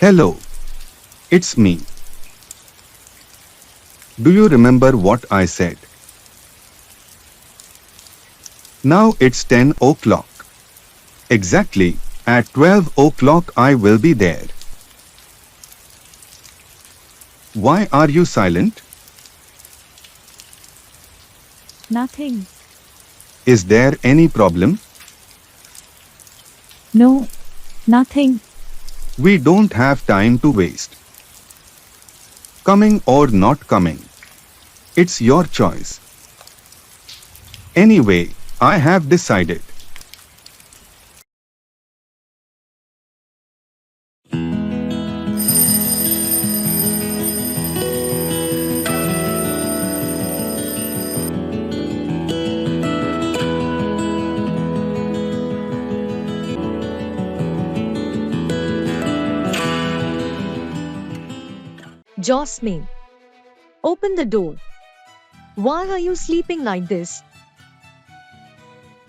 Hello, it's me. Do you remember what I said? Now it's 10 o'clock. Exactly, at 12 o'clock I will be there. Why are you silent? Nothing. Is there any problem? No, nothing. We don't have time to waste. Coming or not coming. It's your choice. Anyway, I have decided. Jasmine, open the door. Why are you sleeping like this?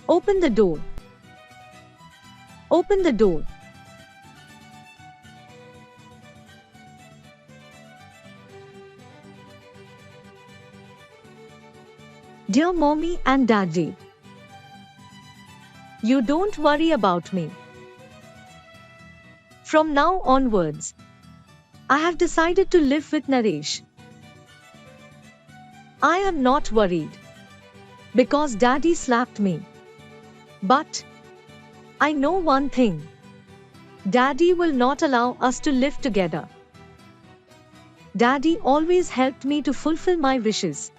Open the door. Open the door. Dear Mommy and Daddy, you don't worry about me. From now onwards, I have decided to live with Naresh. I am not worried because Daddy slapped me. But I know one thing. Daddy will not allow us to live together. Daddy always helped me to fulfill my wishes.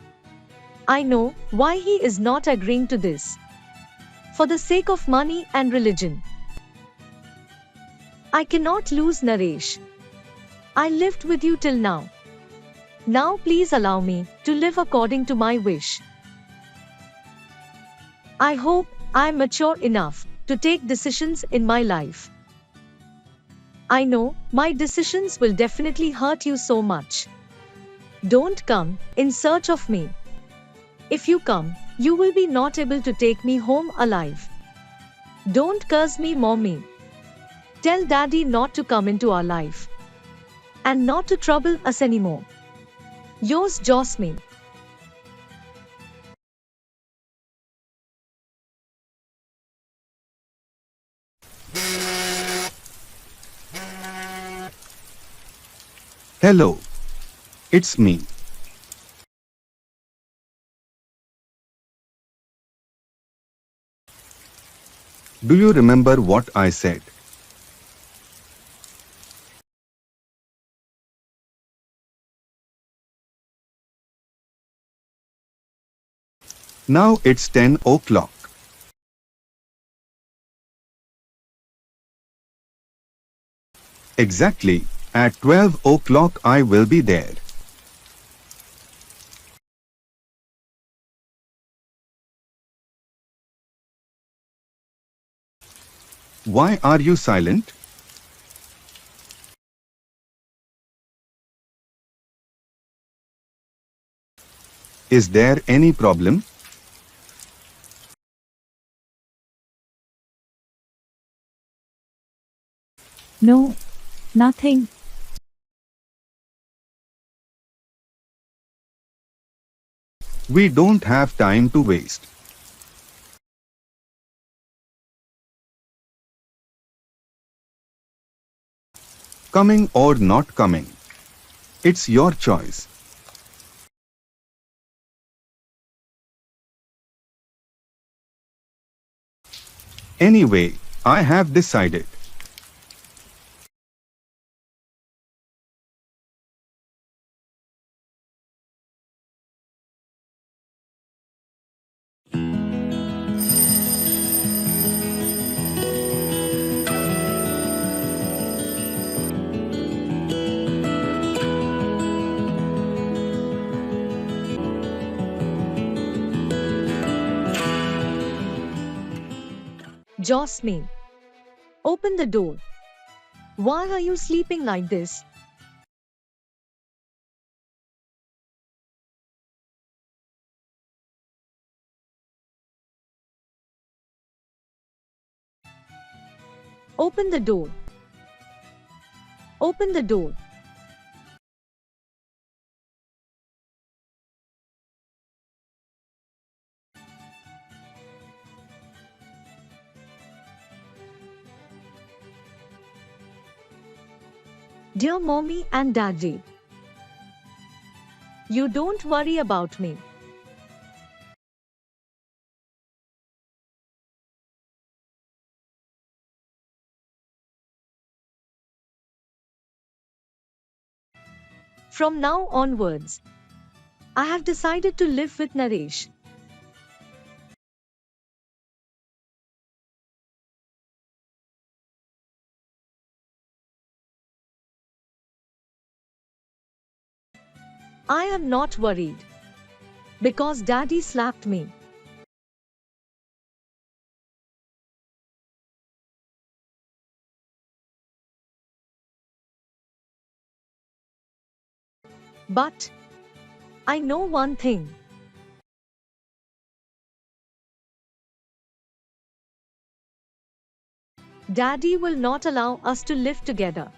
I know why he is not agreeing to this. For the sake of money and religion. I cannot lose Naresh. I lived with you till now. Now please allow me to live according to my wish. I hope I am mature enough to take decisions in my life. I know my decisions will definitely hurt you so much. Don't come in search of me. If you come, you will be not able to take me home alive. Don't curse me, Mommy. Tell Daddy not to come into our life. And not to trouble us anymore. Yours, Jasmine. Hello, it's me. Do you remember what I said? Now it's 10 o'clock. Exactly, at 12 o'clock I will be there. Why are you silent? Is there any problem? No, nothing. We don't have time to waste. Coming or not coming. It's your choice. Anyway, I have decided. Jasmine, open the door. Why are you sleeping like this? Open the door. Open the door. Dear Mommy and Daddy, you don't worry about me. From now onwards, I have decided to live with Naresh. I am not worried because Daddy slapped me. But I know one thing. Daddy will not allow us to live together.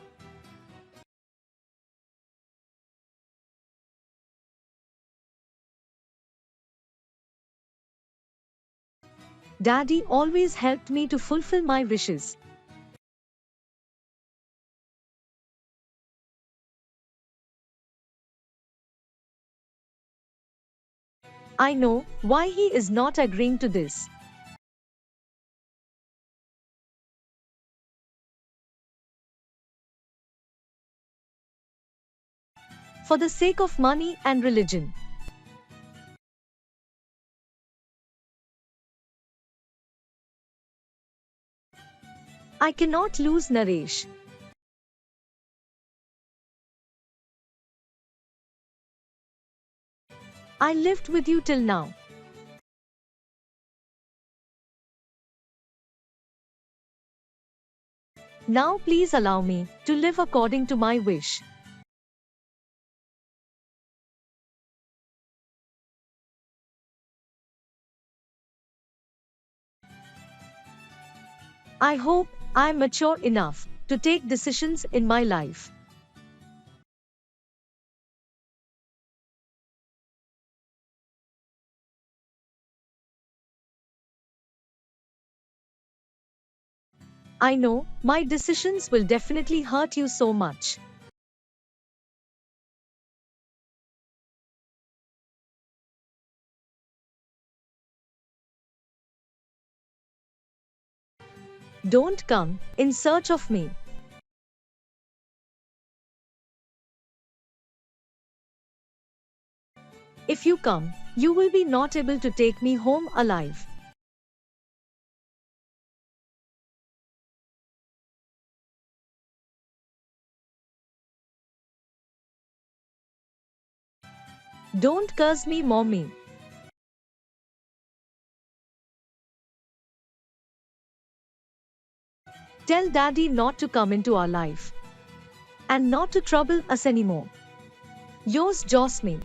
Daddy always helped me to fulfill my wishes. I know why he is not agreeing to this. For the sake of money and religion. I cannot lose Naresh. I lived with you till now. Now please allow me to live according to my wish. I hope I am mature enough to take decisions in my life. I know my decisions will definitely hurt you so much. Don't come in search of me. If you come, you will be not able to take me home alive. Don't curse me, Mommy. Tell Daddy not to come into our life and not to trouble us anymore. Yours, Jasmine.